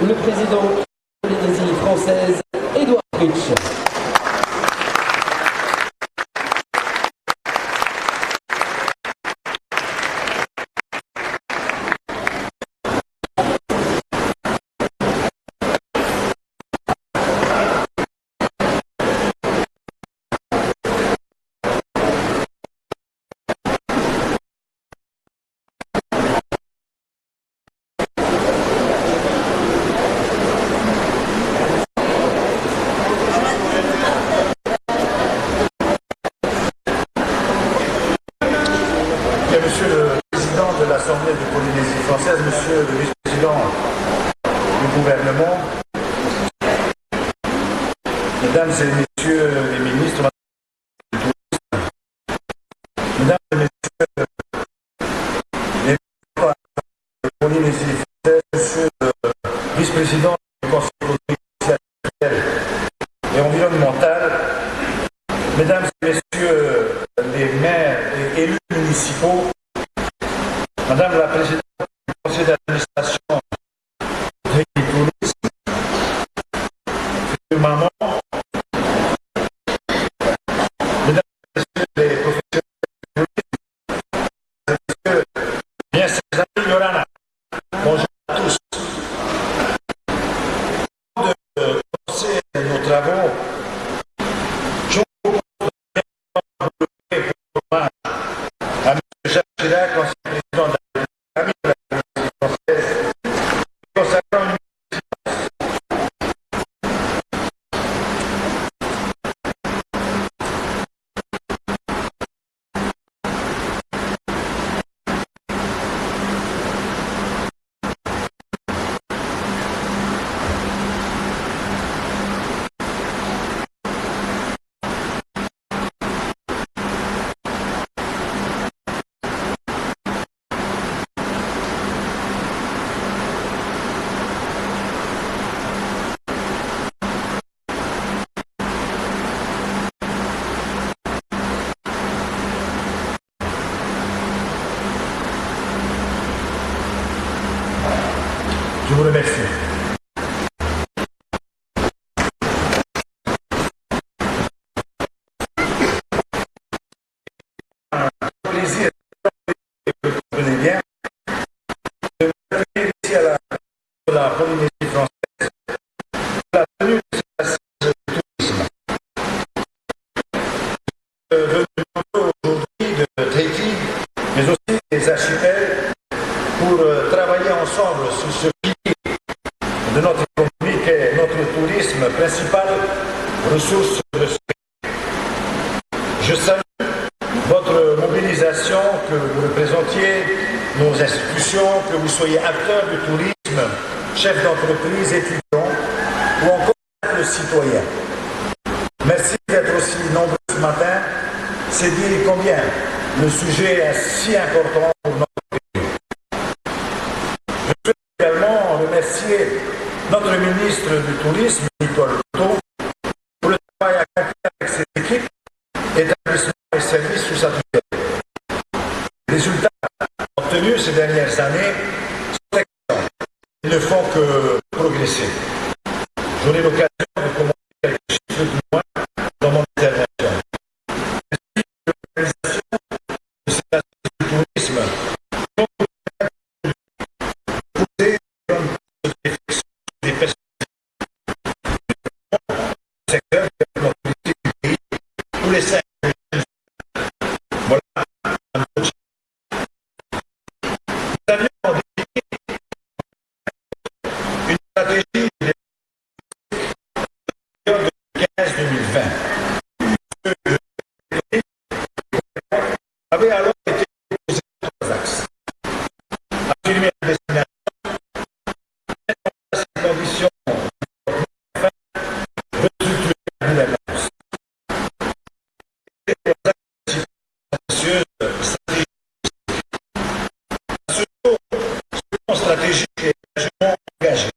le président de la Polynésie française, Édouard Fritsch. Monsieur le Président de l'Assemblée de Polynésie française, Monsieur le Vice-président du gouvernement, Mesdames et Messieurs les ministres, Mesdames et Messieurs les présidents de la Polynésie française, Monsieur le Vice-président du Conseil économique, social et environnemental, Mesdames et Messieurs les maires et élus municipaux, Madame la Présidente du Conseil d'administration du tourisme, Monsieur Maman, Mesdames et Messieurs les professionnels du tourisme, Messieurs, bien ces amis Yorana, bonjour à tous. Avant de commencer nos travaux, je vous propose de à M. Jacques Chirac, ancien président de la Polynésie française, consacrant une Je vous remercie. Un plaisir, vous comprenez bien, de m'accueillir ici à la Polynésie française pour la tenue de cette assise de tourisme. Venu aujourd'hui de Tahiti, mais aussi des archipels, pour travailler ensemble sur ce pilier de notre économie qui est notre tourisme, principale ressource de ce pays. Je salue votre mobilisation, que vous représentiez nos institutions, que vous soyez acteurs du tourisme, chefs d'entreprise, étudiants ou encore simples citoyens. Merci d'être aussi nombreux ce matin. C'est dire combien le sujet est si important pour notre pays. Je veux également remercier notre ministre du Tourisme, Nicole Couteau, pour le travail accompli avec ses équipes, établissements et services sous sa tutelle. Les résultats obtenus ces dernières années sont excellents. Ils ne font que progresser. J'aurai l'occasion de commenter quelques chiffres du moins dans mon intervention. L'organisation de cette activité du tourisme posée comme des perspectives du secteur de la politique du pays tous les 5 ans. Voilà un autre chiffre. Nous avions défini une stratégie de 2015-2020. Avait alors été posé dans 3 axes. Affirmer la destination, mettre en place les conditions afin de restructurer la gouvernance. Les 3 axes ambitieuses stratégiques. À ce jour, selon stratégie est largement engagée.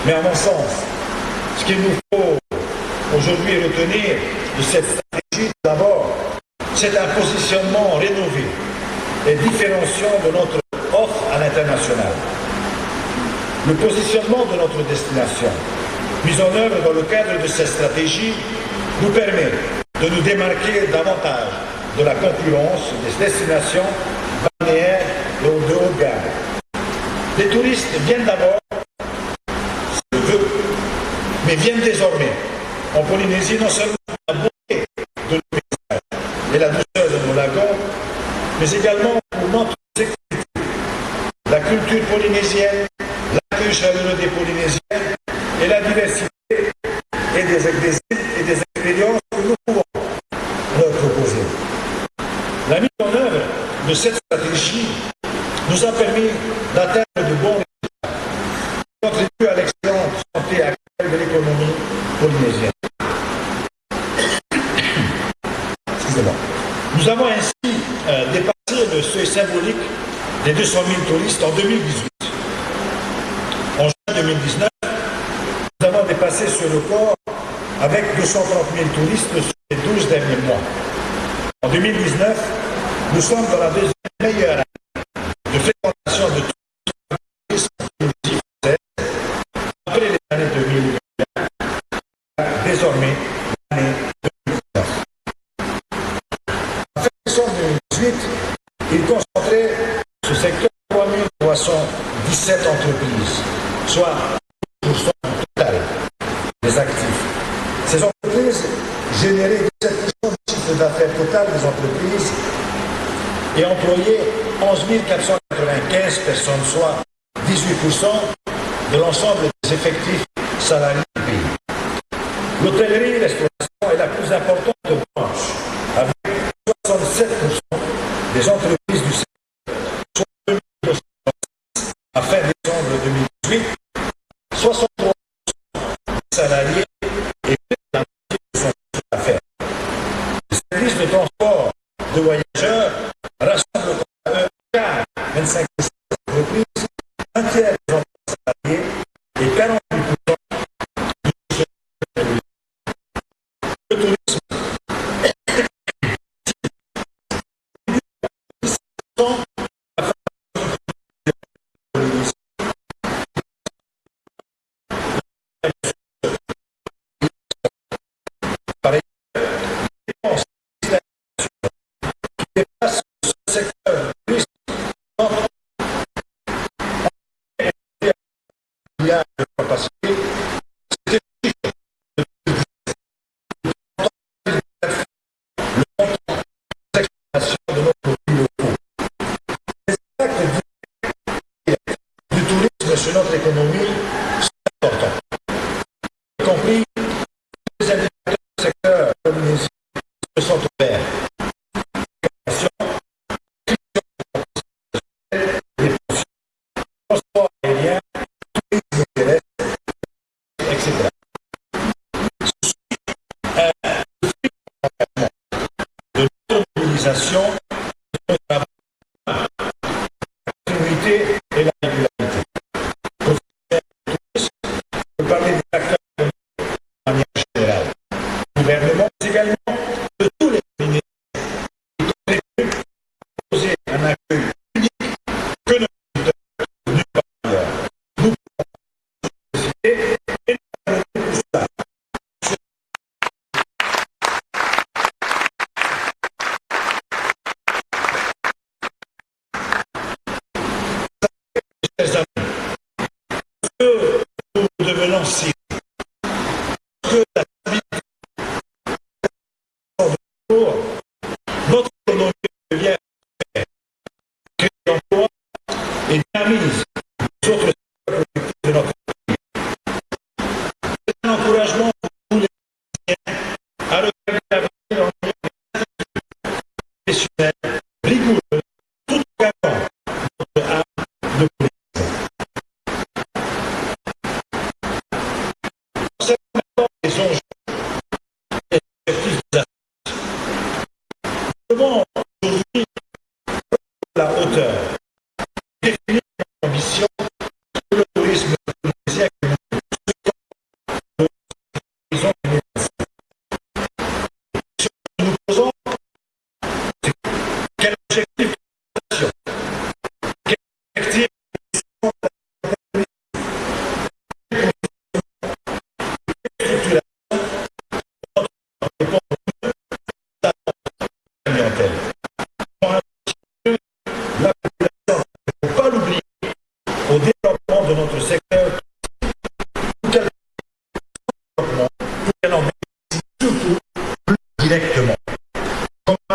Mais à mon sens, ce qu'il nous faut aujourd'hui retenir de cette stratégie, d'abord, c'est un positionnement rénové et différenciant de notre offre à l'international. Le positionnement de notre destination, mis en œuvre dans le cadre de cette stratégie, nous permet de nous démarquer davantage de la concurrence des destinations balnéaires de haut de gamme. Les touristes viennent d'abord, c'est le vœu, mais viennent désormais en Polynésie non seulement pour la beauté de nos paysages et la douceur de nos lagons, mais également pour notre sécurité, la culture polynésienne, l'accueil chaleureux des Polynésiens et la diversité et des expériences que nous pouvons leur proposer. La mise en œuvre de cette stratégie nous a permis d'atteindre de bons résultats, contribuer à l'excellente santé actuelle de l'économie polynésienne. Excusez-moi. Nous avons ainsi dépassé le seuil symbolique des 200 000 touristes en 2018. En juin 2019, nous avons dépassé ce record avec 230 000 touristes sur les 12 derniers mois. En 2019, nous sommes dans la deuxième meilleure année de fréquentation de touristes en Polynésie française, après les années 2020, désormais l'année 2019. En fin décembre 2018, il concentrait ce secteur 3317 entreprises, soit 10% du total des actifs. Ces entreprises généraient 17% du chiffre d'affaires total des entreprises et employaient 11 495 personnes, soit 18% de l'ensemble des effectifs salariés du pays. L'hôtellerie et restauration est la plus importante branche, avec 67% des entreprises du secteur, soit 2206 à fin décembre 2018, 63% des salariés et plus de la moitié de son chiffre d'affaires. Les services de transport de voyageurs rassemblent à eux 25% des entreprises, un tiers des emplois salariés et 48% du chiffre d'affaires. Le tourisme par ailleurs, les dépenses qui dépassent ce secteur touristique entre 1 milliard de capacité, c'est le montant d'exploitation de nos produits locaux. Les impacts du tourisme sur notre économie sont importants, y compris les indicateurs du secteur Polynésie se sont ouverts. Les pensions, transport aérien, tourisme terrestre, etc. De notre mobilisation, de notre travail, la continuité et la régularité. Pour faire le tourisme, je peux parler des acteurs économiques de manière générale. Le gouvernement, mais également de tous les Polynésiens qui contribuent à proposer un accueil unique que nos visiteurs nulle part ailleurs. Nous pouvons décider et nous avons tout cela. Chers amis, que nous devenons si que la stabilité de notre économie devient crée d'emplois et dynamise les autres secteurs productifs de notre pays. C'est un encouragement pour tous les Polynésiens à regarder l'avenir en ayant des institutions professionnelles rigoureuses tout en gardant notre âme de Polynésien.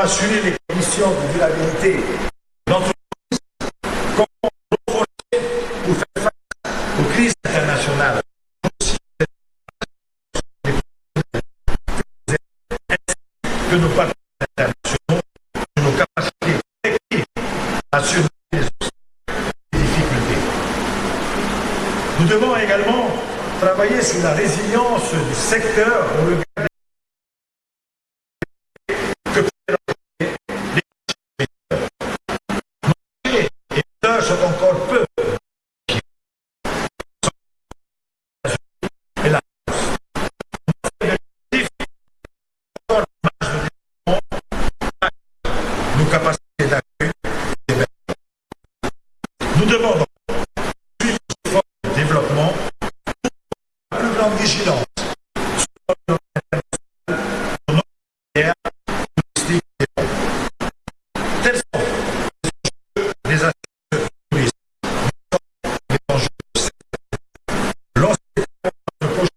assurer les conditions de durabilité de l'entreprise, comment renforcer pour faire face aux crises internationales, que nos partenaires internationaux, que nos capacités collectives à surmonter les difficultés. Nous devons également travailler sur la résilience du secteur au regard que les éditeurs sont encore peu et la nos capacités d'accueil. Nous devons donc suivre ce fort développement, la plus grande vigilance sur nos filières touristiques. Tels sont les enjeux des acteurs touristes, les enjeux du secteur. Lorsque le projet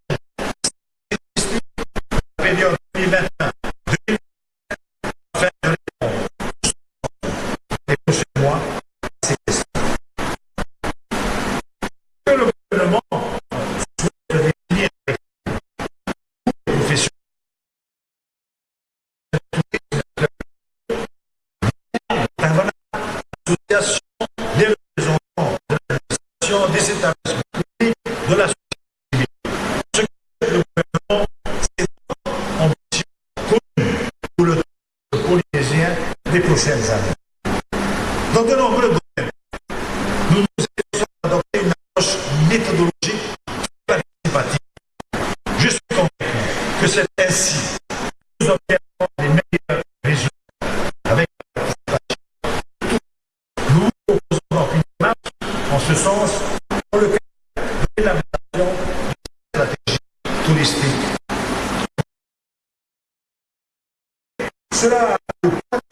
touristique de la période 2021 afin de répondre les prochains mois à ces questions. Que le gouvernement souhaite définir avec les professions intervenant l'association des représentants de l'administration des établissements publics de la société civile. Ce que le gouvernement, c'est une ambition commune pour le polynésien des prochaines années. Dans de nombreux domaines, nous nous efforçons d'adopter une approche méthodologique participative. Je suis convaincu que c'est ainsi que nous obtiendrons les meilleurs résultats avec la participation. Nous vous proposons donc une démarche en ce sens dans le cadre de l'élaboration de la stratégie touristique. Cela au cadre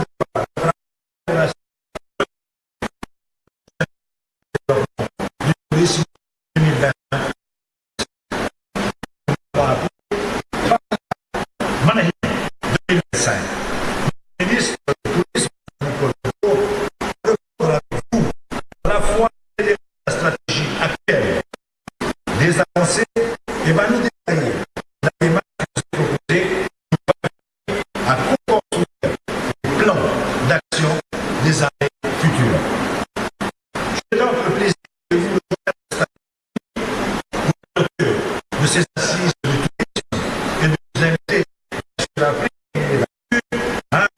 de la du tourisme 2021. Manahi 2025. Le ministre du tourisme, Nicolas Legault, répondra avec vous à la fois de la stratégie actuelle, des avancées, et va nous détailler la démarche que vous proposez à co-construire les plans d'action des années futures. J'ai donc le plaisir de vous de ces assises du tourisme et de vous inviter sur la à un à la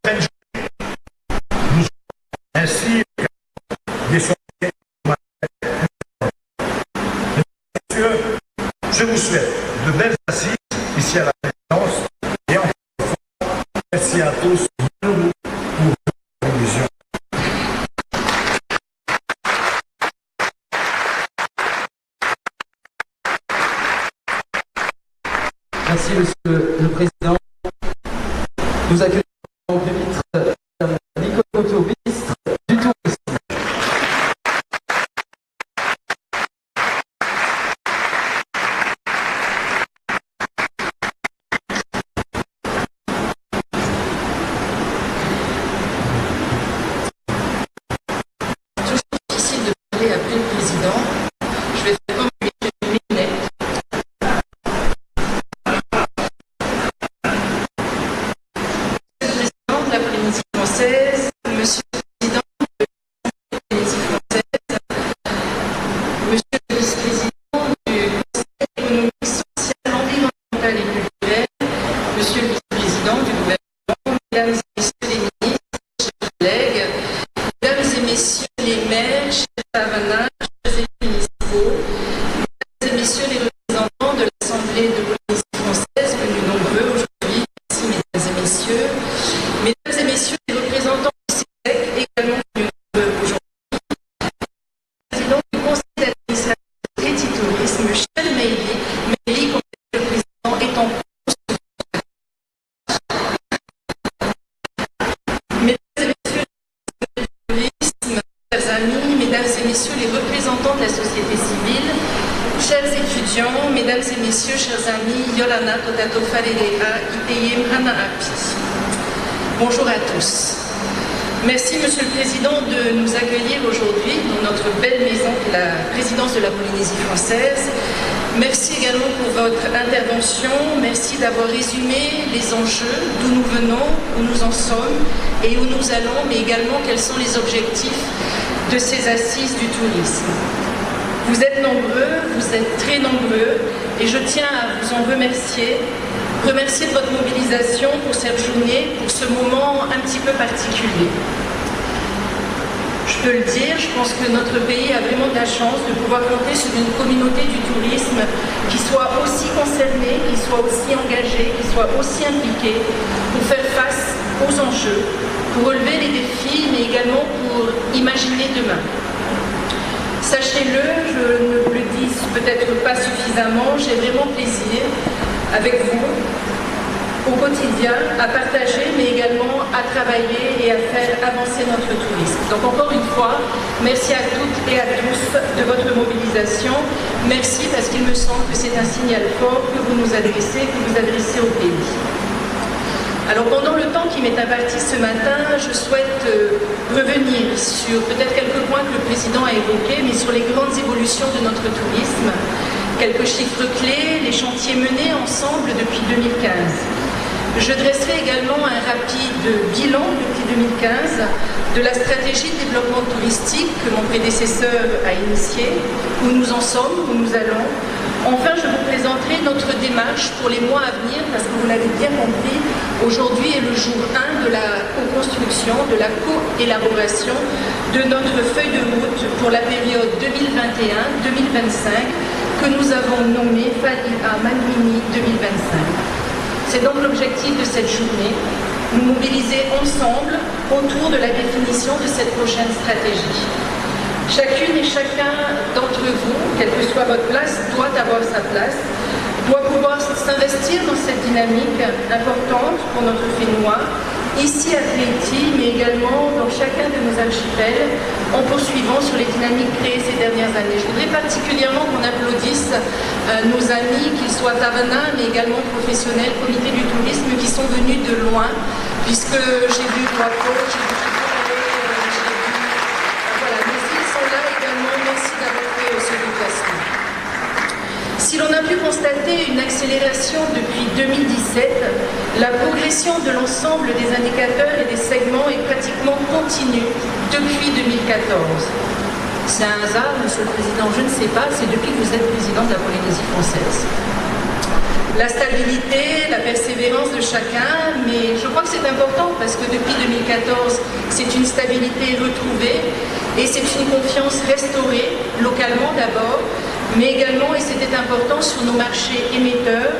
fin de journée. Nous sommes ainsi des soirées. Je vous souhaite de belles assises ici à la présidence et encore une fois, merci à tous pour votre illusion. Merci, Monsieur le Président. Nous accueillons au pupitre Nicolas Legault, ministre du Tourisme. Toujours difficile de parler après le Président. Je vais faire comme Michel Minet. Président de la Polynésie française, Monsieur le Président de la Polynésie française, Monsieur le Vice-président du Conseil économique, social, environnemental et culturel, Monsieur le Vice-président du gouvernement, Mesdames et Messieurs les ministres, chers collègues, Mesdames et Messieurs les maires, chers Havana, chers élus municipaux, Mesdames et Messieurs les représentants de l'Assemblée de Polynésie française, venus nombreux aujourd'hui, merci Mesdames et Messieurs, Mesdames et Messieurs les représentants du CEDEC, également venus nombreux aujourd'hui, Président du Conseil d'administration de Crédit Tourisme, Michel Meili, comme le Président est en cours. Mesdames et Messieurs les tourisme, chers amis, Mesdames et Messieurs les représentants de la société civile, chers étudiants, Mesdames et Messieurs, chers amis, Yolana Totato Farerea, Iteyem Hana Api. Bonjour à tous. Merci Monsieur le Président de nous accueillir aujourd'hui dans notre belle maison qui est la présidence de la Polynésie française. Merci également pour votre intervention. Merci d'avoir résumé les enjeux, d'où nous venons, où nous en sommes et où nous allons, mais également quels sont les objectifs de ces assises du tourisme. Vous êtes nombreux, vous êtes très nombreux et je tiens à vous en remercier de votre mobilisation pour cette journée, pour ce moment un petit peu particulier. Je peux le dire, je pense que notre pays a vraiment de la chance de pouvoir compter sur une communauté du tourisme qui soit aussi concernée, qui soit aussi engagée, qui soit aussi impliquée pour faire face aux enjeux, pour relever les défis, mais également pour imaginer demain. Sachez-le, je ne le dis peut-être pas suffisamment, j'ai vraiment plaisir avec vous, au quotidien, à partager, mais également à travailler et à faire avancer notre tourisme. Donc encore une fois, merci à toutes et à tous de votre mobilisation. Merci parce qu'il me semble que c'est un signal fort que vous nous adressez, que vous adressez au pays. Alors pendant le temps qui m'est imparti ce matin, je souhaite revenir sur peut-être quelques points que le Président a évoqués, mais sur les grandes évolutions de notre tourisme. Quelques chiffres clés, les chantiers menés ensemble depuis 2015. Je dresserai également un rapide bilan depuis 2015 de la stratégie de développement touristique que mon prédécesseur a initiée, où nous en sommes, où nous allons. Enfin, je vous présenterai notre démarche pour les mois à venir, parce que vous l'avez bien compris, aujourd'hui est le jour 1 de la co-construction, de la co-élaboration de notre feuille de route pour la période 2021-2025 que nous avons nommée Fadiha Manmini 2025. C'est donc l'objectif de cette journée, nous mobiliser ensemble autour de la définition de cette prochaine stratégie. Chacune et chacun d'entre vous, quelle que soit votre place, doit avoir sa place, doit pouvoir s'investir dans cette dynamique importante pour notre Fénois, ici à Tahiti, mais également dans chacun de nos archipels, en poursuivant sur les dynamiques créées ces dernières années. Je voudrais particulièrement qu'on applaudisse nos amis, qu'ils soient tavanins, mais également professionnels, comité du tourisme, qui sont venus de loin, puisque j'ai vu Guapo, j'ai vu voilà, mais ils sont là également. Merci d'avoir fait ce déplacement. Si l'on a pu constater une accélération depuis 2017, la progression de l'ensemble des indicateurs et des segments est pratiquement continue depuis 2014. C'est un hasard, Monsieur le Président, je ne sais pas, c'est depuis que vous êtes président de la Polynésie française. La stabilité, la persévérance de chacun, mais je crois que c'est important parce que depuis 2014, c'est une stabilité retrouvée et c'est une confiance restaurée, localement d'abord, mais également, et c'était important, sur nos marchés émetteurs,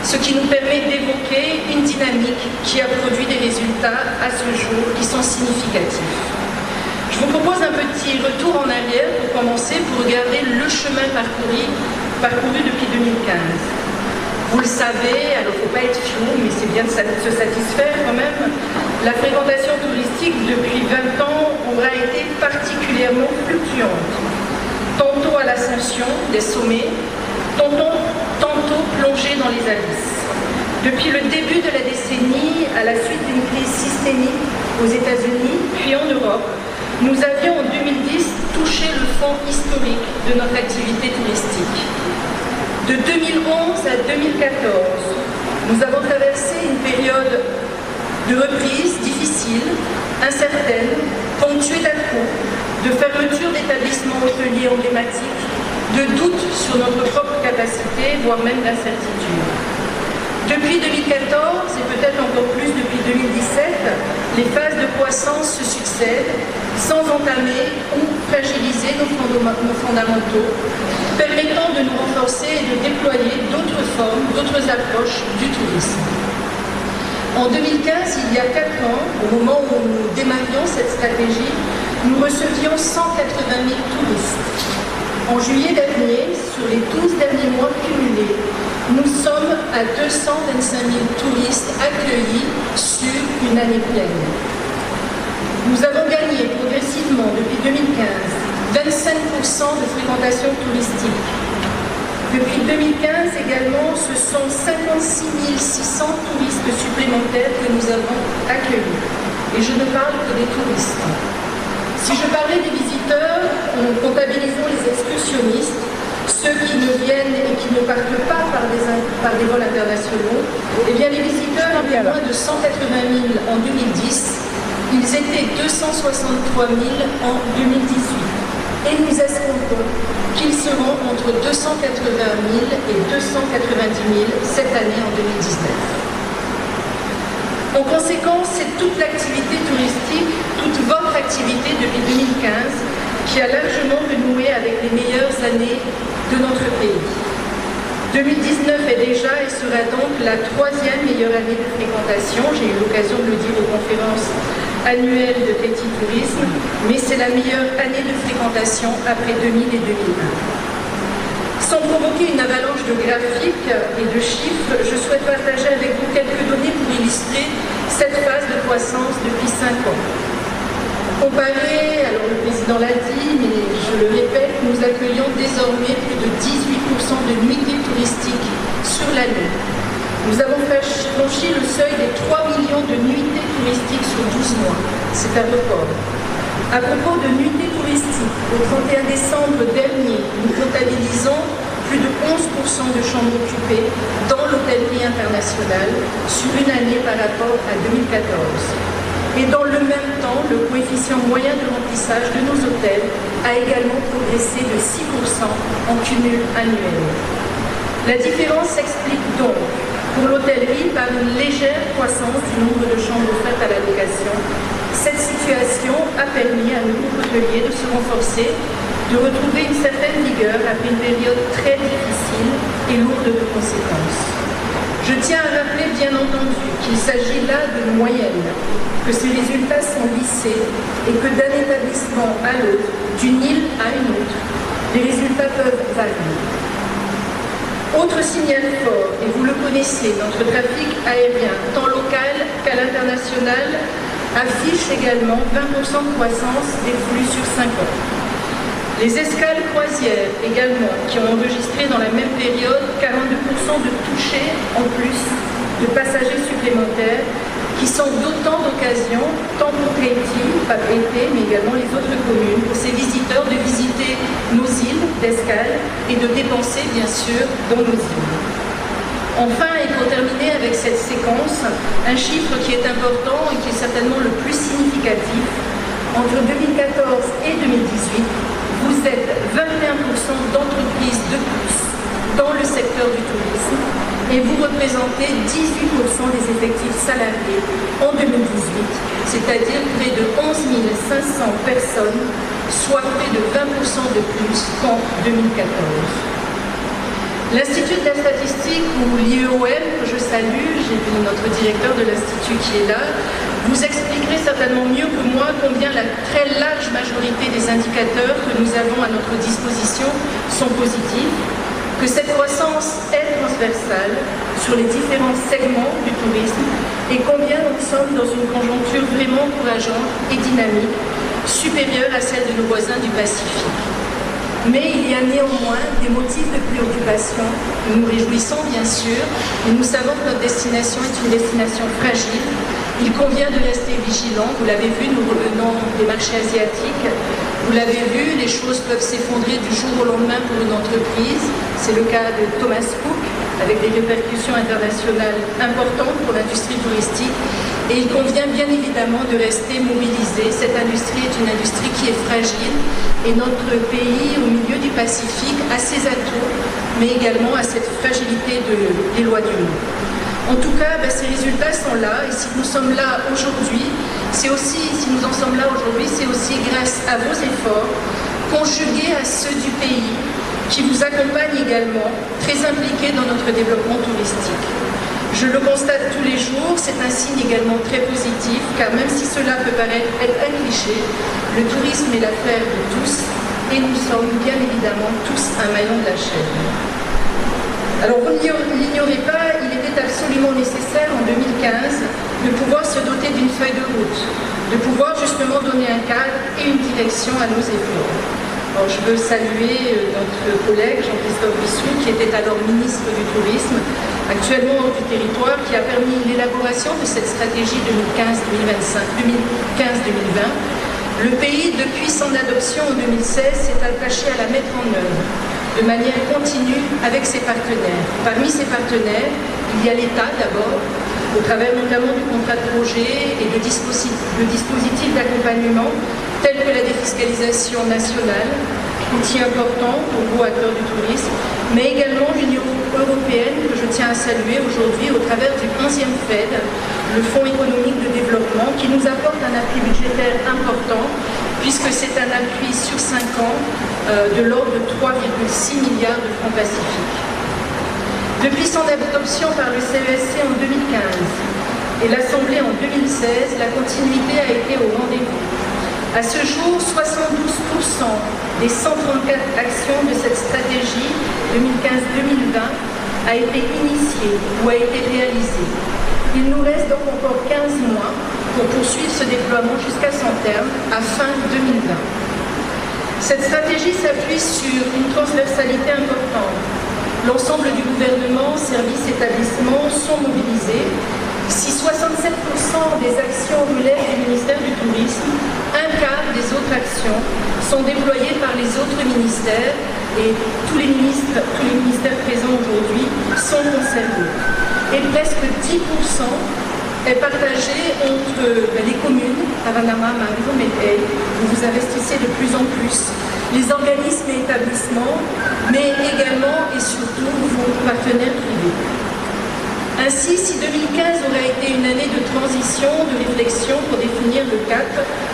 ce qui nous permet d'évoquer une dynamique qui a produit des résultats à ce jour qui sont significatifs. Je vous propose un petit retour en arrière pour commencer, pour regarder le chemin parcouru depuis 2015. Vous le savez, alors il ne faut pas être fou, mais c'est bien de se satisfaire quand même. La fréquentation touristique depuis 20 ans aura été particulièrement fluctuante. Tantôt à l'ascension des sommets, tantôt plongée dans les abysses. Depuis le début de la décennie, à la suite d'une crise systémique aux États-Unis, puis en Europe, nous avions en 2010 touché le fond historique de notre activité touristique. De 2011 à 2014, nous avons traversé une période de reprise difficile, incertaine, ponctuée d'à-coups, de fermeture d'établissements hôteliers emblématiques, de doutes sur notre propre capacité, voire même d'incertitude. Depuis 2014, et peut-être encore plus depuis 2017, les phases de croissance se succèdent sans entamer ou fragiliser nos fondamentaux, permettant de nous renforcer et de déployer d'autres formes, d'autres approches du tourisme. En 2015, il y a 4 ans, au moment où nous démarrions cette stratégie, nous recevions 180 000 touristes. En juillet dernier, sur les 12 derniers mois cumulés, nous sommes à 225 000 touristes accueillis sur une année pleine. Nous avons gagné progressivement depuis 2015 25% de fréquentation touristique, Depuis 2015 également, ce sont 56 600 touristes supplémentaires que nous avons accueillis. Et je ne parle que des touristes. Si je parlais des visiteurs, comptabilisons les excursionnistes, ceux qui ne viennent et qui ne partent pas par des vols internationaux, eh bien les visiteurs étaient moins de 180 000 en 2010, ils étaient 263 000 en 2018. Et nous escomptons qu'ils seront entre 280 000 et 290 000 cette année en 2019. En conséquence, c'est toute l'activité touristique, toute votre activité depuis 2015 qui a largement renoué avec les meilleures années de notre pays. 2019 est déjà et sera donc la 3e meilleure année de fréquentation. J'ai eu l'occasion de le dire aux conférences annuelles de Tahiti Tourisme, mais c'est la meilleure année de fréquentation après 2000 et 2001. Sans provoquer une avalanche de graphiques et de chiffres, je souhaite partager avec vous quelques données pour illustrer cette phase de croissance depuis 5 ans. Comparé, alors le président l'a dit, mais je le répète, nous accueillons désormais plus de 18% de nuitées touristiques sur l'année. Nous avons franchi le seuil des 3 millions de nuitées touristiques sur 12 mois. C'est un record. À propos de nuitées touristiques, au 31 décembre dernier, nous comptabilisons plus de 11% de chambres occupées dans l'hôtellerie internationale sur une année par rapport à 2014. Et dans le même temps, le coefficient moyen de remplissage de nos hôtels a également progressé de 6% en cumul annuel. La différence s'explique donc pour l'hôtellerie par une légère croissance du nombre de chambres offertes à la location. Cette situation a permis à nos hôteliers de se renforcer, de retrouver une certaine vigueur après une période très difficile et lourde de conséquences. Je tiens à rappeler bien entendu qu'il s'agit là de moyennes, que ces résultats sont lissés et que d'un établissement à l'autre, d'une île à une autre, les résultats peuvent varier. Autre signal fort, et vous le connaissez, notre trafic aérien, tant local qu'à l'international, affiche également 20% de croissance des flux sur 5 ans. Les escales croisières également, qui ont enregistré dans la même période 42% de touchés en plus de passagers supplémentaires, qui sont d'autant d'occasions, tant pour Tahiti, pas Tahiti, mais également les autres communes, pour ces visiteurs de visiter nos îles d'escale et de dépenser bien sûr dans nos îles. Enfin, et pour terminer avec cette séquence, un chiffre qui est important et qui est certainement le plus significatif, entre 2014 et 2018, vous êtes 21% d'entreprises de plus dans le secteur du tourisme et vous représentez 18% des effectifs salariés en 2018, c'est-à-dire près de 11 500 personnes, soit près de 20% de plus qu'en 2014. L'Institut de la statistique, ou l'IEOM, que je salue, j'ai vu notre directeur de l'Institut qui est là, vous expliquerait certainement mieux que moi combien la très large majorité des indicateurs que nous avons à notre disposition sont positifs, que cette croissance est transversale sur les différents segments du tourisme et combien nous sommes dans une conjoncture vraiment encourageante et dynamique, supérieure à celle de nos voisins du Pacifique. Mais il y a néanmoins des motifs de préoccupation. Nous nous réjouissons bien sûr, mais nous savons que notre destination est une destination fragile. Il convient de rester vigilant. Vous l'avez vu, nous revenons des marchés asiatiques. Vous l'avez vu, les choses peuvent s'effondrer du jour au lendemain pour une entreprise. C'est le cas de Thomas Cook, avec des répercussions internationales importantes pour l'industrie touristique. Et il convient bien évidemment de rester mobilisé. Cette industrie est une industrie qui est fragile et notre pays, au milieu du Pacifique, a ses atouts, mais également a cette fragilité de l'éloignement. En tout cas, ces résultats sont là et si nous sommes là aujourd'hui, c'est aussi grâce à vos efforts, conjugués à ceux du pays, qui vous accompagnent également, très impliqués dans notre développement touristique. Je le constate tous les jours, c'est un signe également très positif, car même si cela peut paraître être un cliché, le tourisme est l'affaire de tous et nous sommes bien évidemment tous un maillon de la chaîne. Alors vous ne l'ignorez pas, il était absolument nécessaire en 2015 de pouvoir se doter d'une feuille de route, de pouvoir justement donner un cadre et une direction à nos efforts. Alors, je veux saluer notre collègue Jean-Christophe Bissou, qui était alors ministre du Tourisme, actuellement hors du territoire, qui a permis l'élaboration de cette stratégie 2015-2020. Le pays, depuis son adoption en 2016, s'est attaché à la mettre en œuvre de manière continue avec ses partenaires. Parmi ses partenaires, il y a l'État d'abord, au travers notamment du contrat de projet et de dispositifs d'accompagnement tels que la défiscalisation nationale, outil important pour gros acteurs du tourisme, mais également l'Union européenne que je tiens à saluer aujourd'hui au travers du 11e FED, le Fonds économique de développement, qui nous apporte un appui budgétaire important puisque c'est un appui sur 5 ans de l'ordre de 3,6 milliards de francs pacifiques. Depuis son adoption par le CESC en 2015 et l'Assemblée en 2016, la continuité a été au rendez-vous. À ce jour, 72% des 134 actions de cette stratégie 2015-2020 a été initiée ou a été réalisée. Il nous reste donc encore 15 mois pour poursuivre ce déploiement jusqu'à son terme à fin 2020. Cette stratégie s'appuie sur une transversalité importante. L'ensemble du gouvernement, services, établissements sont mobilisés. Si 67% des actions relèvent du ministère du Tourisme, un quart des autres actions sont déployées par les autres ministères et tous les ministères présents aujourd'hui sont concernés. Et presque 10% est partagé entre les communes, Paranama, Mario, Métel, où vous investissez de plus en plus, les organismes et établissements, mais également et surtout vos partenaires privés. Ainsi, si 2015 aurait été une année de transition, de réflexion pour définir le cap,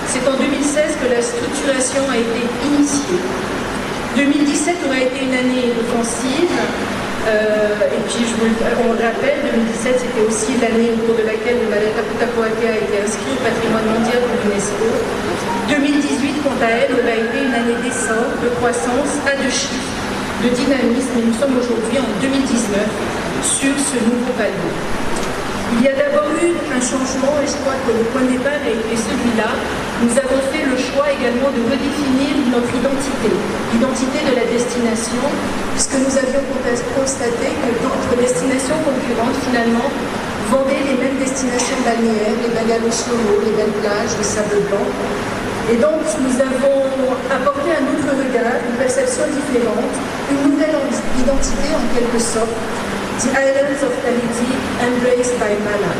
c'est en 2016 que la structuration a été initiée. 2017 aurait été une année offensive, et puis on le rappelle, 2017 c'était aussi l'année au cours de laquelle le Maleta Putapoatea a été inscrit au patrimoine mondial de l'UNESCO. 2018, quant à elle, aurait été une année d'essor, de croissance à deux chiffres, de dynamisme, et nous sommes aujourd'hui en 2019 sur ce nouveau palier. Il y a d'abord eu un changement, et je crois que le point de départ a été celui-là. Nous avons fait le choix également de redéfinir notre identité, l'identité de la destination, puisque nous avions constaté que d'autres destinations concurrentes, finalement, vendaient les mêmes destinations balnéaires, les bungalows slow, les belles plages, les sables blancs. Et donc, nous avons apporté un autre regard, une perception différente, une nouvelle identité en quelque sorte, The Islands of Tahiti, Embraced by Mana,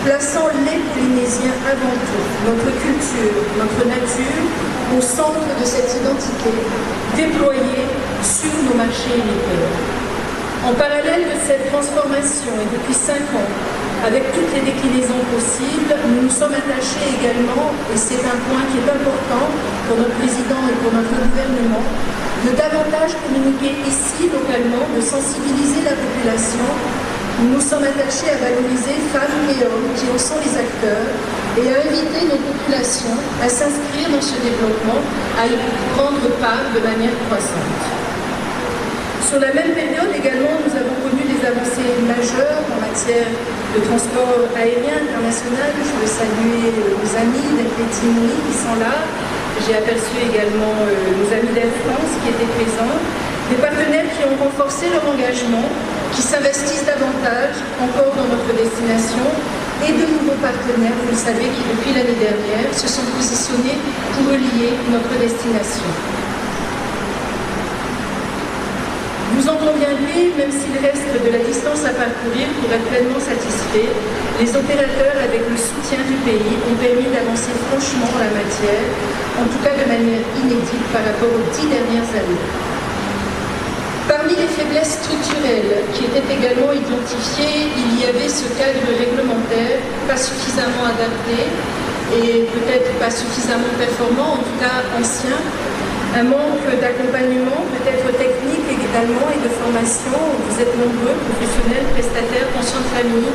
plaçant les Polynésiens avant tout, notre culture, notre nature, au centre de cette identité, déployée sur nos marchés européens. En parallèle de cette transformation, et depuis 5 ans, avec toutes les déclinaisons possibles, nous nous sommes attachés également, et c'est un point qui est important pour notre président et pour notre gouvernement, de davantage communiquer ici, localement, de sensibiliser la population. Nous nous sommes attachés à valoriser femmes et hommes qui en sont les acteurs et à inviter nos populations à s'inscrire dans ce développement, à y prendre part de manière croissante. Sur la même période également, nous avons connu des avancées majeures en matière de transport aérien international. Je veux saluer nos amis d'Atletinie qui sont là. J'ai aperçu également nos amis d'Air France qui étaient présents, des partenaires qui ont renforcé leur engagement, qui s'investissent davantage encore dans notre destination, et de nouveaux partenaires, vous le savez, qui depuis l'année dernière se sont positionnés pour relier notre destination. Vous en conviendrez, même s'il reste de la distance à parcourir pour être pleinement satisfait, les opérateurs, avec le soutien du pays, ont permis d'avancer franchement en la matière, en tout cas de manière inédite par rapport aux 10 dernières années. Parmi les faiblesses structurelles qui étaient également identifiées, il y avait ce cadre réglementaire pas suffisamment adapté et peut-être pas suffisamment performant, en tout cas ancien, un manque d'accompagnement, peut-être technique également et de formation. Vous êtes nombreux, professionnels, prestataires, pensions de famille,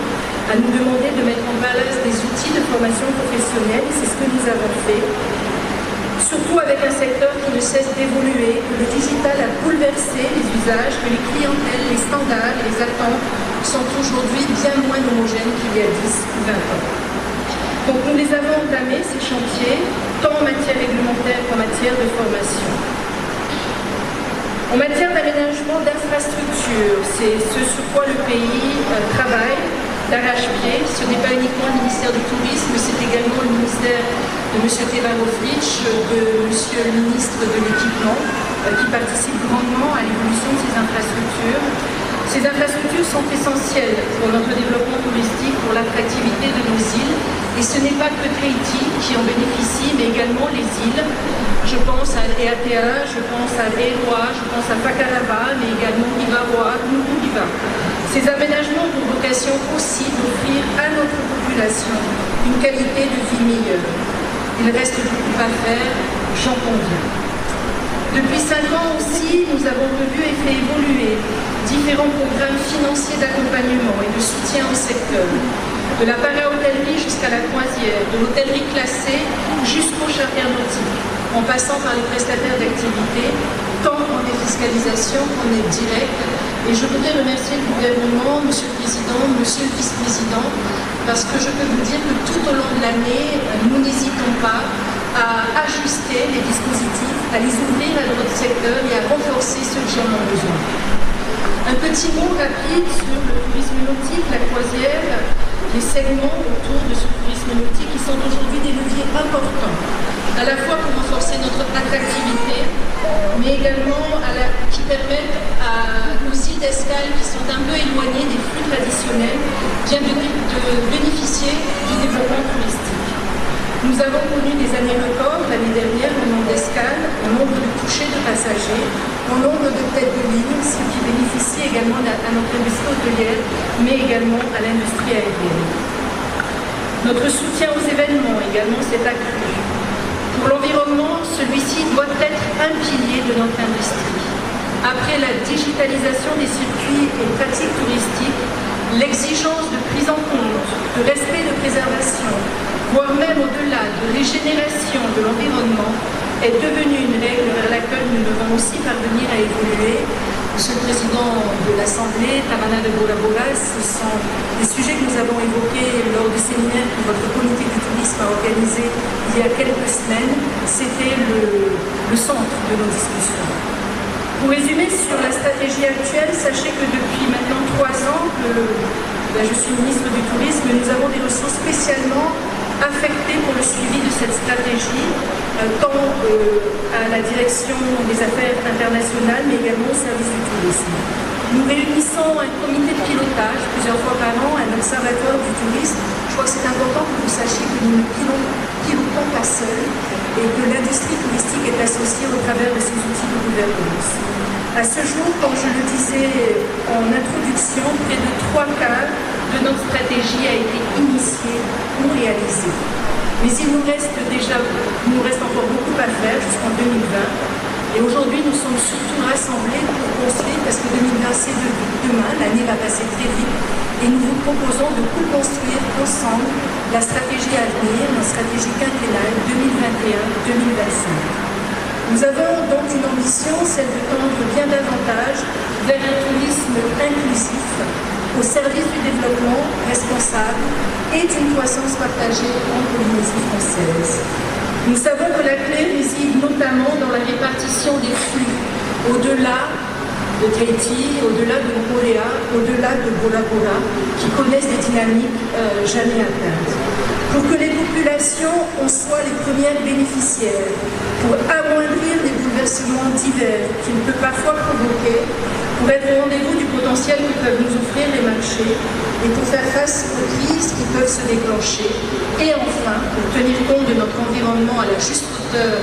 à nous demander de mettre en place des outils de formation professionnelle, et c'est ce que nous avons fait. Surtout avec un secteur qui ne cesse d'évoluer, que le digital a bouleversé les usages, que les clientèles, les standards et les attentes sont aujourd'hui bien moins homogènes qu'il y a 10 ou 20 ans. Donc nous les avons entamés, ces chantiers, tant en matière réglementaire qu'en matière de formation. En matière d'aménagement d'infrastructures, c'est ce sur quoi le pays travaille d'arrache-pied. Ce n'est pas uniquement le ministère du Tourisme, c'est également le ministère de M. Tevarovic, de M. le ministre de l'Équipement, qui participe grandement à l'évolution de ces infrastructures. Ces infrastructures sont essentielles pour notre développement touristique, pour l'attractivité de nos îles. Et ce n'est pas que Tahiti qui en bénéficie, mais également les îles. Je pense à Eatea, je pense à Eroa, je pense à Fakarava, mais également Ivaroa, Nukuhiva. Ces aménagements ont vocation aussi d'offrir à notre population une qualité de vie meilleure. Il reste beaucoup à faire, j'en conviens. Depuis 5 ans aussi, nous avons revu et fait évoluer différents programmes financiers d'accompagnement et de soutien au secteur, de la para-hôtellerie jusqu'à la croisière, de l'hôtellerie classée jusqu'au charter nautique, en passant par les prestataires d'activité, tant en défiscalisation qu'en aide directe. Et je voudrais remercier le gouvernement, Monsieur le Président, Monsieur le Vice-président, parce que je peux vous dire que tout au long de l'année, nous n'hésitons pas à ajuster les dispositifs, à les ouvrir à notre secteur et à renforcer ceux qui en ont besoin. Un petit mot rapide sur le tourisme nautique, la croisière, les segments autour de ce tourisme nautique qui sont aujourd'hui des leviers importants, à la fois pour renforcer notre attractivité, mais également qui permettent à nos îles d'escale qui sont un peu éloignées des flux traditionnels, bien de bénéficier du développement touristique. Nous avons connu des années records l'année dernière en nombre d'escales, en nombre de touchés de passagers, en nombre de têtes de ligne, ce qui bénéficie également à notre industrie hôtelière, mais également à l'industrie aérienne. Notre soutien aux événements également s'est accru. Pour l'environnement, celui-ci doit être un pilier de notre industrie. Après la digitalisation des circuits et pratiques touristiques, l'exigence de prise en compte, de respect de préservation, voire même au-delà de régénération de l'environnement, est devenue une règle vers laquelle nous devons aussi parvenir à évoluer. Monsieur le Président de l'Assemblée, Tamana de Bora Bora, ce sont des sujets que nous avons évoqués lors du séminaire que votre comité du tourisme a organisé il y a quelques semaines. C'était le centre de nos discussions. Pour résumer sur la stratégie actuelle, sachez que depuis maintenant 3 ans que je suis ministre du Tourisme, nous avons des ressources spécialement affectées pour le suivi de cette stratégie, tant à la direction des affaires internationales, mais également au service du tourisme. Nous réunissons un comité de pilotage plusieurs fois par an, un observatoire du tourisme. Je crois que c'est important que vous sachiez que nous ne pilotons pas seuls et que l'industrie touristique est associée au travers de ces outils de gouvernance. À ce jour, comme je le disais en introduction, près de 3/4 de notre stratégie a été initiée ou réalisée. Mais il nous reste encore beaucoup à faire jusqu'en 2020. Et aujourd'hui, nous sommes surtout rassemblés pour construire, parce que 2020 c'est demain, l'année va passer très vite, et nous vous proposons de co-construire ensemble la stratégie à venir, la stratégie quinquennale 2021-2025. Nous avons donc une ambition, celle de tendre bien davantage vers un tourisme inclusif, au service du développement responsable et d'une croissance partagée en Polynésie française. Nous savons que la clé réside notamment dans la répartition des flux, au-delà de Tahiti, au-delà de Moorea, au-delà de Bora Bora, qui connaissent des dynamiques jamais atteintes. Pour que les populations en soient les premières bénéficiaires, pour amoindrir les bouleversements divers qu'ils peuvent parfois provoquer, pour être au rendez-vous du potentiel que peuvent nous offrir les marchés et pour faire face aux crises qui peuvent se déclencher. Et enfin, pour tenir compte de notre environnement à la juste hauteur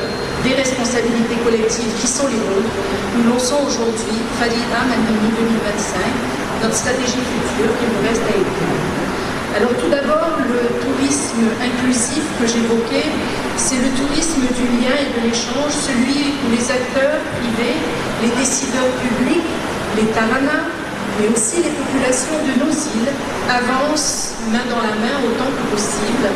des responsabilités collectives qui sont les nôtres, nous lançons aujourd'hui Fadida Manini 2025, notre stratégie future qui nous reste à écrire. Alors tout d'abord, le tourisme inclusif que j'évoquais, c'est le tourisme du lien et de l'échange, celui où les acteurs privés, les décideurs publics, les taranas, mais aussi les populations de nos îles avancent main dans la main autant que possible,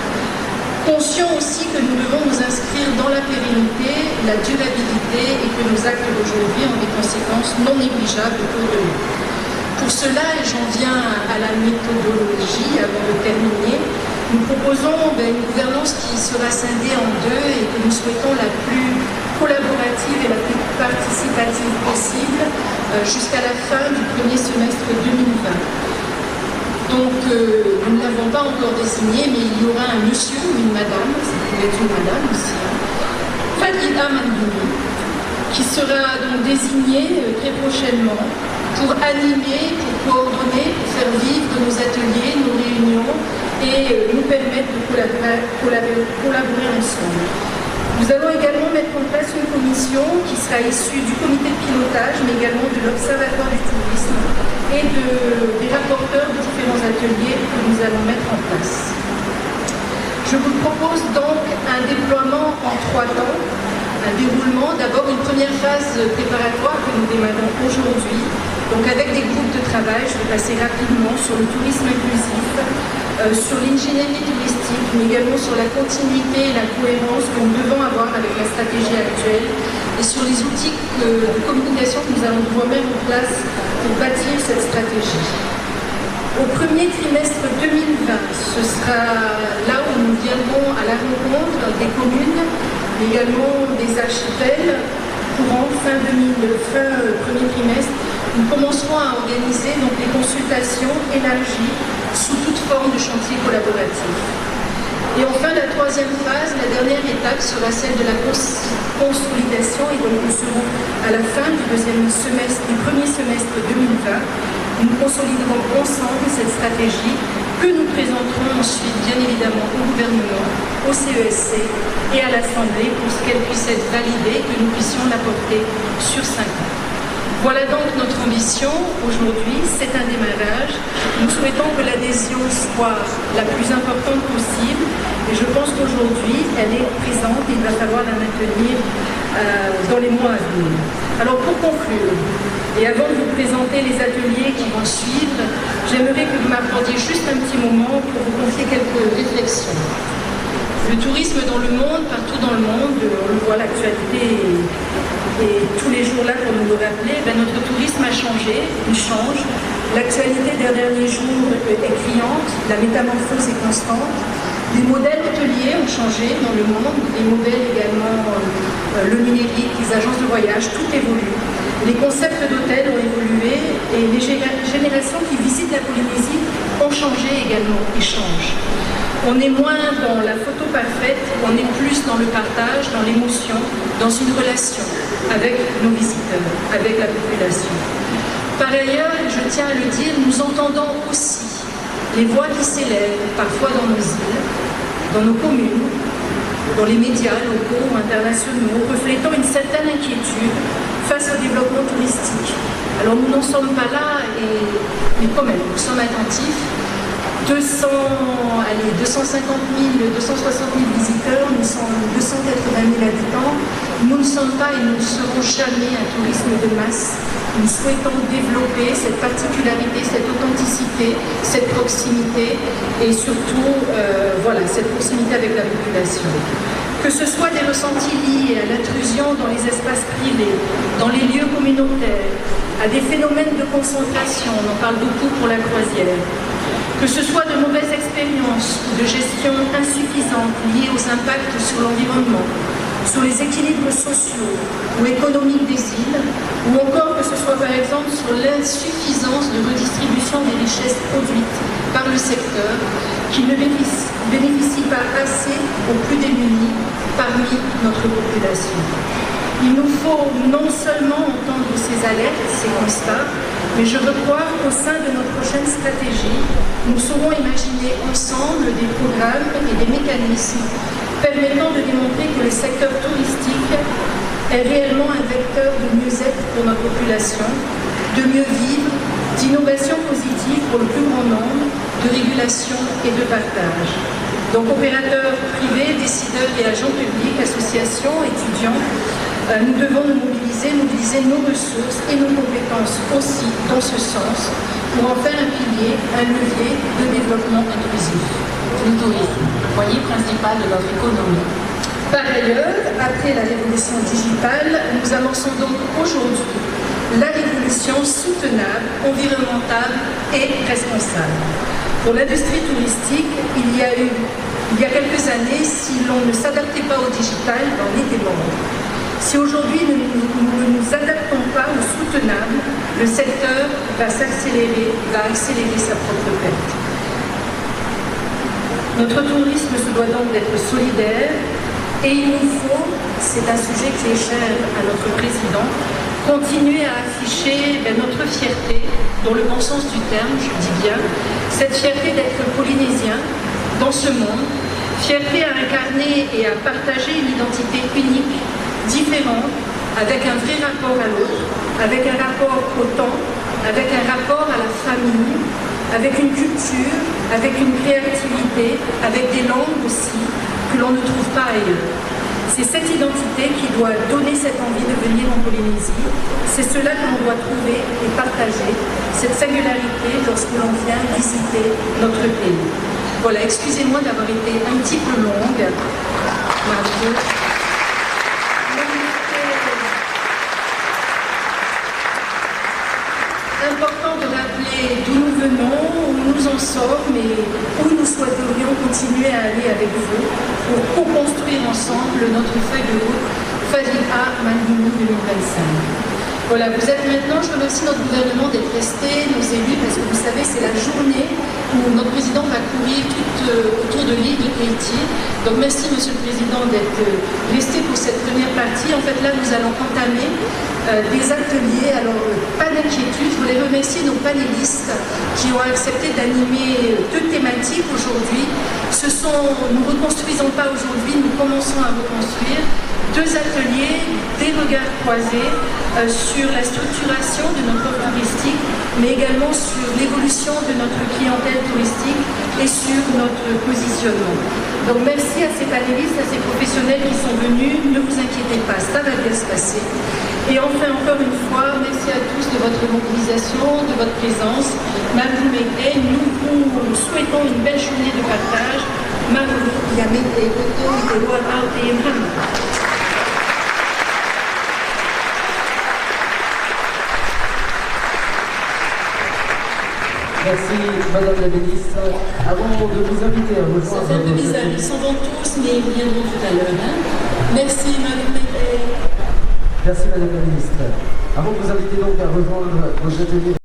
conscients aussi que nous devons nous inscrire dans la pérennité, la durabilité et que nos actes d'aujourd'hui ont des conséquences non négligeables autour de nous. Pour cela, et j'en viens à la méthodologie avant de terminer, nous proposons une gouvernance qui sera scindée en deux et que nous souhaitons la plus collaborative et la plus participative possible jusqu'à la fin du premier semestre 2020. Donc, nous ne l'avons pas encore désigné, mais il y aura un monsieur ou une madame, ça peut être une madame aussi, Fadila Mandoumi, qui sera donc désigné très prochainement pour animer, pour coordonner, pour faire vivre nos ateliers, nos réunions et nous permettre de collaborer ensemble. Nous allons également mettre en place une commission qui sera issue du comité de pilotage, mais également de l'Observatoire du tourisme et des rapporteurs de différents ateliers que nous allons mettre en place. Je vous propose donc un déploiement en 3 temps. Un déroulement, d'abord une première phase préparatoire que nous démarrons aujourd'hui, donc avec des groupes de travail. Je vais passer rapidement sur le tourisme inclusif, sur l'ingénierie touristique, mais également sur la continuité et la cohérence que nous devons avoir avec la stratégie actuelle et sur les outils de communication que nous allons devoir mettre en place pour bâtir cette stratégie. Au premier trimestre 2020, ce sera là où nous viendrons à la rencontre des communes, mais également des archipels. Courant fin premier trimestre, nous commencerons à organiser donc des consultations élargies sous toute forme de chantier collaboratif. Et enfin, la troisième phase, la dernière étape sera celle de la consolidation, et donc nous serons à la fin du premier semestre 2020. Nous consoliderons ensemble cette stratégie que nous présenterons ensuite, bien évidemment, au gouvernement, au CESC et à l'Assemblée pour qu'elle puisse être validée, que nous puissions l'apporter sur 5 ans. Voilà donc notre ambition aujourd'hui, c'est un démarrage. Nous souhaitons que l'adhésion soit la plus importante possible et je pense qu'aujourd'hui elle est présente et il va falloir la maintenir dans les mois à venir. Alors pour conclure, et avant de vous présenter les ateliers qui vont suivre, j'aimerais que vous m'accordiez juste un petit moment pour vous confier quelques réflexions. Le tourisme dans le monde, partout dans le monde, on le voit, l'actualité et tous les jours là pour nous le rappeler, notre tourisme a changé, il change. L'actualité des derniers jours est criante, la métamorphose est constante. Les modèles hôteliers ont changé dans le monde, les modèles également, le numérique, les agences de voyage, tout évolue. Les concepts d'hôtels ont évolué et les générations qui visitent la Polynésie ont changé également et changent. On est moins dans la photo parfaite, on est plus dans le partage, dans l'émotion, dans une relation avec nos visiteurs, avec la population. Par ailleurs, je tiens à le dire, nous entendons aussi les voix qui s'élèvent parfois dans nos îles, dans nos communes, dans les médias locaux ou internationaux, reflétant une certaine inquiétude face au développement touristique. Alors nous n'en sommes pas là, mais quand même, nous sommes attentifs. 250 000, 260 000 visiteurs, nous sommes 280 000 habitants. Nous ne sommes pas et nous ne serons jamais un tourisme de masse. Nous souhaitons développer cette particularité, cette authenticité, cette proximité et surtout cette proximité avec la population. Que ce soit des ressentis liés à l'intrusion dans les espaces privés, dans les lieux communautaires, à des phénomènes de concentration, on en parle beaucoup pour la croisière, que ce soit de mauvaises expériences ou de gestion insuffisante liées aux impacts sur l'environnement, sur les équilibres sociaux ou économiques des îles, ou encore que ce soit par exemple sur l'insuffisance de redistribution des richesses produites par le secteur qui ne bénéficie pas assez aux plus démunis parmi notre population. Il nous faut non seulement entendre ces alertes, ces constats, mais je veux croire qu'au sein de notre prochaine stratégie, nous saurons imaginer ensemble des programmes et des mécanismes permettant de démontrer que le secteur touristique est réellement un vecteur de mieux-être pour notre population, de mieux vivre, d'innovation positive pour le plus grand nombre, de régulation et de partage. Donc opérateurs privés, décideurs et agents publics, associations, étudiants, nous devons nous mobiliser nos ressources et nos compétences aussi dans ce sens pour en faire un pilier, un levier de développement inclusif. Le tourisme, foyer principal de notre économie. Par ailleurs, après la révolution digitale, nous amorçons donc aujourd'hui la révolution soutenable, environnementale et responsable. Pour l'industrie touristique, il y a quelques années, si l'on ne s'adaptait pas au digital, on était mort. Si aujourd'hui nous ne nous adaptons pas au soutenable, le secteur va accélérer sa propre perte. Notre tourisme se doit donc d'être solidaire et il nous faut, c'est un sujet qui est cher à notre président, continuer à afficher notre fierté, dans le bon sens du terme, je dis bien, cette fierté d'être polynésien dans ce monde, fierté à incarner et à partager une identité unique, différente, avec un vrai rapport à l'autre, avec un rapport au temps, avec un rapport à la famille, avec une culture, avec une créativité, avec des langues aussi que l'on ne trouve pas ailleurs. C'est cette identité qui doit donner cette envie de venir en Polynésie. C'est cela que l'on doit trouver et partager, cette singularité lorsque l'on vient visiter notre pays. Voilà, excusez-moi d'avoir été un petit peu longue. Margot. Important de rappeler d'où nous venons, où nous en sommes et où nous souhaiterions continuer à aller avec vous pour co-construire ensemble notre feuille de route Fadila Mandini 2025. Voilà, vous êtes maintenant, je remercie notre gouvernement d'être resté, nos élus, parce que vous savez, c'est la journée où notre président va courir tout autour de l'île de Tahiti. Donc merci Monsieur le Président d'être resté pour cette première partie. En fait, là, nous allons entamer des ateliers. Alors, pas d'inquiétude, je voulais remercier nos panélistes qui ont accepté d'animer 2 thématiques aujourd'hui. Nous ne reconstruisons pas aujourd'hui, nous commençons à reconstruire 2 ateliers, des regards croisés sur la structuration de notre offre touristique, mais également sur l'évolution de notre clientèle touristique et sur notre positionnement. Donc merci à ces panélistes, à ces professionnels qui sont venus. Ne vous inquiétez pas, ça va bien se passer. Et enfin, encore une fois, merci à tous de votre mobilisation, de votre présence. Madame Maigret, nous vous souhaitons une belle journée de partage. Madame Yamet et Koto et Loara et Mham. Merci Madame la Ministre. Avant de vous inviter à rejoindre... Ça fait un peu bizarre, ils s'en vont tous, mais ils viendront tout à l'heure. Hein. Merci Madame Maigret. Merci Madame la Ministre. Avant de vous inviter donc à rejoindre vos ateliers...